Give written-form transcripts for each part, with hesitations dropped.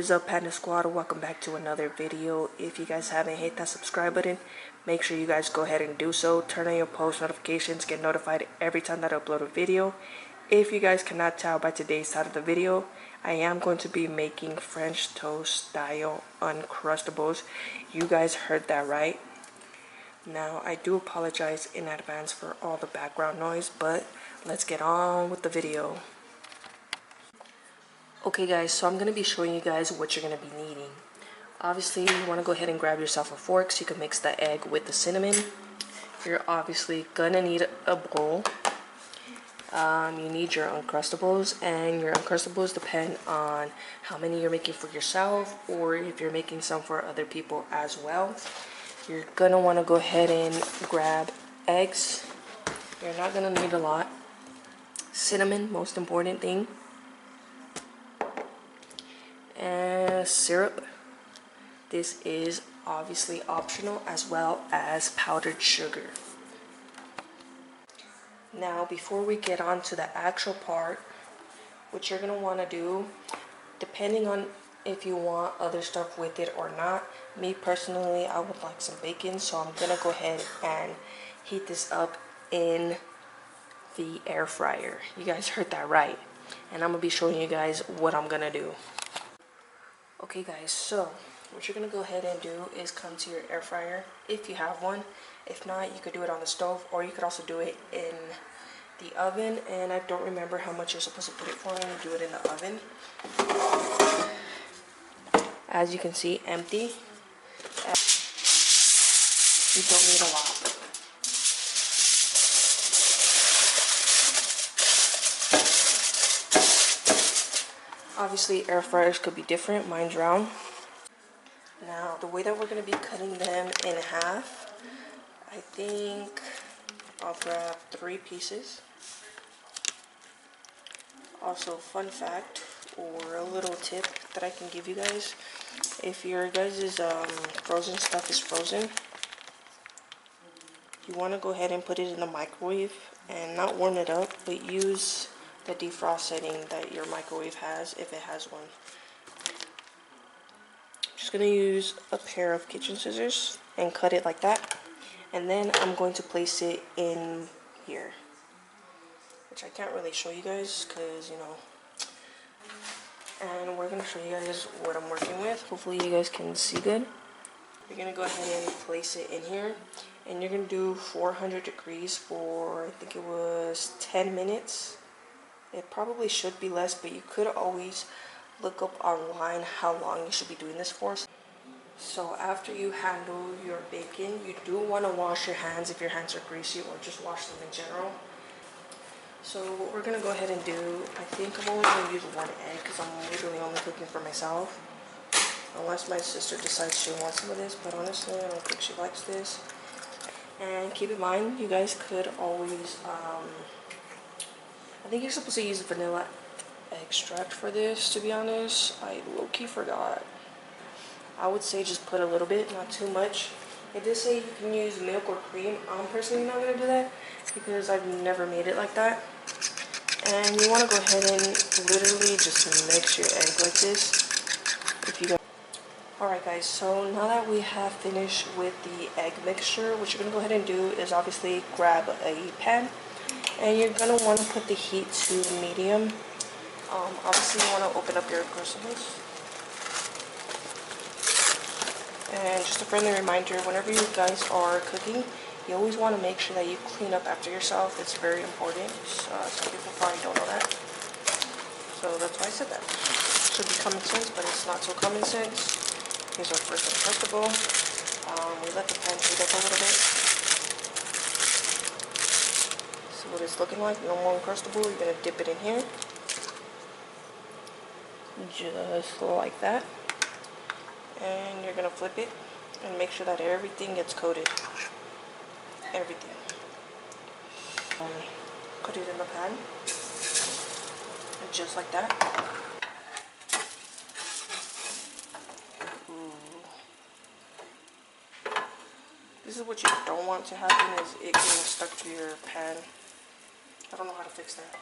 is up, Panda Squad? Welcome back to another video. If you guys haven't hit that subscribe button, make sure you guys go ahead and do so. Turn on your post notifications, get notified every time that I upload a video. If you guys cannot tell by today's title of the video, I am going to be making French toast style Uncrustables. You guys heard that right. Now, I do apologize in advance for all the background noise, but let's get on with the video. Okay guys, so I'm going to be showing you guys what you're going to be needing. Obviously, you want to go ahead and grab yourself a fork so you can mix the egg with the cinnamon. You're obviously going to need a bowl. You need your Uncrustables, and your Uncrustables depend on how many you're making for yourself or if you're making some for other people as well. You're going to want to go ahead and grab eggs. You're not going to need a lot. Cinnamon, most important thing. And syrup. This is obviously optional, as well as powdered sugar. Now, before we get on to the actual part, what you're going to want to do, depending on if you want other stuff with it or not, me personally, I would like some bacon, so I'm going to go ahead and heat this up in the air fryer. You guys heard that right. And I'm going to be showing you guys what I'm going to do. Okay guys, so what you're going to go ahead and do is come to your air fryer if you have one. If not, you could do it on the stove, or you could also do it in the oven. And I don't remember how much you're supposed to put it for when you do it in the oven. As you can see, empty. You don't need a lot. Obviously, air fryers could be different. Mine's round. Now, the way that we're going to be cutting them in half, I think I'll grab 3 pieces. Also, fun fact or a little tip that I can give you guys: if your guys' frozen stuff is frozen, you want to go ahead and put it in the microwave and not warm it up, but use the defrost setting that your microwave has, if it has one. I'm just going to use a pair of kitchen scissors and cut it like that. And then I'm going to place it in here, which I can't really show you guys because, you know. And we're going to show you guys what I'm working with. Hopefully you guys can see good. You're going to go ahead and place it in here. And you're going to do 400 degrees for, I think it was 10 minutes. It probably should be less, but you could always look up online how long you should be doing this for. So after you handle your bacon, you do want to wash your hands if your hands are greasy, or just wash them in general. So what we're going to go ahead and do, I think I'm only going to use 1 egg because I'm literally only cooking for myself. Unless my sister decides she wants some of this, but honestly I don't think she likes this. And keep in mind, you guys could always, I think you're supposed to use vanilla extract for this, to be honest. I low-key forgot. I would say just put a little bit, not too much. It did say you can use milk or cream. I'm personally not going to do that because I've never made it like that. And you want to go ahead and literally just mix your egg like this. If you guys. Alright guys, so now that we have finished with the egg mixture, what you're going to go ahead and do is obviously grab a pan. And you're going to want to put the heat to medium. Obviously you want to open up your Uncrustables. And just a friendly reminder, whenever you guys are cooking, you always want to make sure that you clean up after yourself. It's very important. Some people probably don't know that. So that's why I said that. Should be common sense, but it's not so common sense. Here's our first Uncrustable. We let the pan heat up a little bit. See what it's looking like. No more Uncrustable. You're going to dip it in here. Just like that. And you're going to flip it and make sure that everything gets coated. Everything. Put it in the pan. And just like that. This is what you don't want to happen, is it getting stuck to your pan. I don't know how to fix that.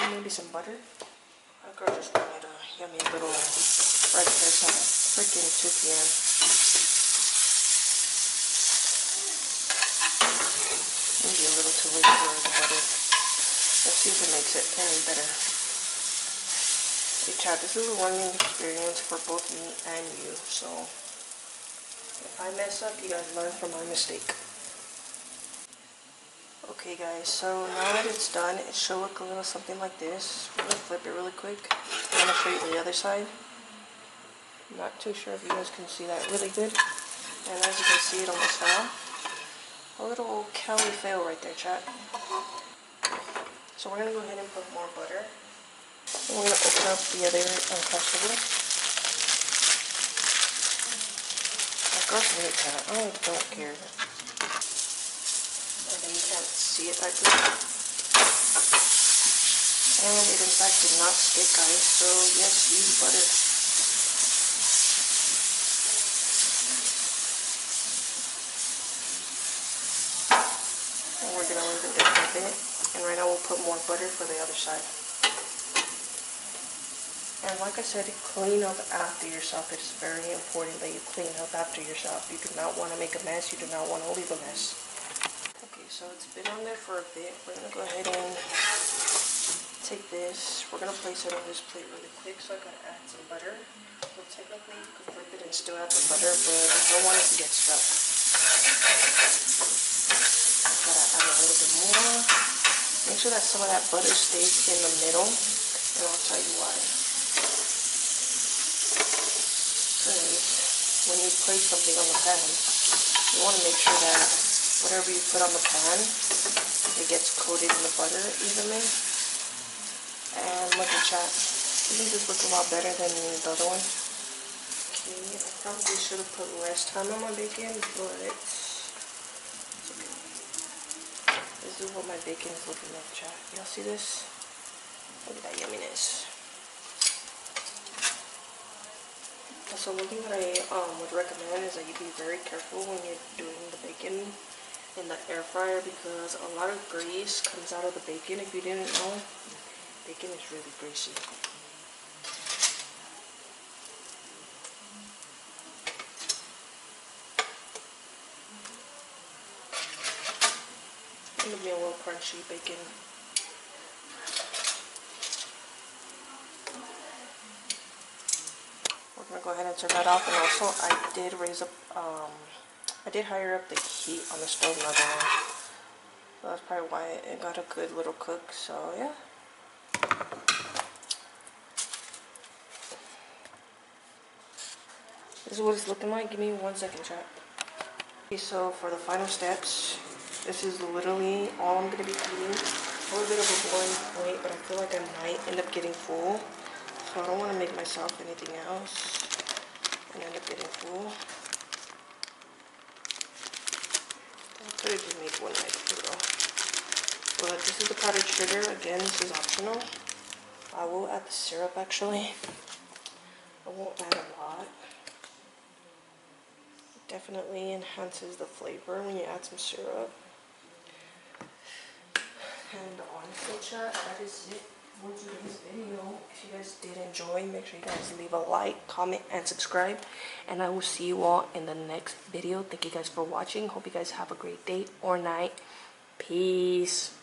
And maybe some butter. Girl just wanted a yummy little breakfast at freaking 2 p.m. Maybe a little too late for the butter. Let's see if it makes it any better. Hey chat, this is a learning experience for both me and you, so if I mess up, you guys learn from my mistake. Okay guys, so now that it's done, it should look a little something like this. We're going to flip it really quick. I'm going to show you the other side. I'm not too sure if you guys can see that really good. And as you can see, it almost fell. A little Cali fail right there, chat. So we're going to go ahead and put more butter. And we're going to open up the other Uncrustable. That girl's weird, chat. I don't care. And then you can't see it that good. And it in fact did not stick, guys. So yes, use butter. And we're going to leave it there for a bit. And right now we'll put more butter for the other side. And like I said, clean up after yourself. It's very important that you clean up after yourself. You do not want to make a mess. You do not want to leave a mess. Okay, so it's been on there for a bit. We're going to go ahead and take this. We're going to place it on this plate really quick. So I got to add some butter. So technically you could flip it and still add the butter, but I don't want it to get stuck. Got to add a little bit more. Make sure that some of that butter stays in the middle. And I'll tell you why. When you place something on the pan, you want to make sure that whatever you put on the pan, it gets coated in the butter evenly. And look at chat. Isn't this look a lot better than the other one? Okay, I probably should have put less time on my bacon, but it's okay. This is what my bacon is looking like, chat. Y'all see this? Look at that yumminess. So one thing that I would recommend is that you be very careful when you're doing the bacon in the air fryer, because a lot of grease comes out of the bacon. If you didn't know, bacon is really greasy. It'll be a little crunchy bacon. We're gonna go ahead and turn that off, and also I did raise up, I did higher up the heat on the stove another one. So that's probably why it got a good little cook. So yeah. This is what it's looking like. Give me 1 second, chat. Okay, so for the final steps, this is literally all I'm gonna be eating. A little bit of a boring plate, but I feel like I might end up getting full. So I don't want to make myself anything else and end up getting full. I could have just made one night though. But this is the powdered sugar. Again, this is optional. I will add the syrup actually. I won't add a lot. It definitely enhances the flavor when you add some syrup. And honestly, chat, that is it for today's video. If you guys did enjoy, make sure you guys leave a like, comment, and subscribe. And I will see you all in the next video. Thank you guys for watching. Hope you guys have a great day or night. Peace.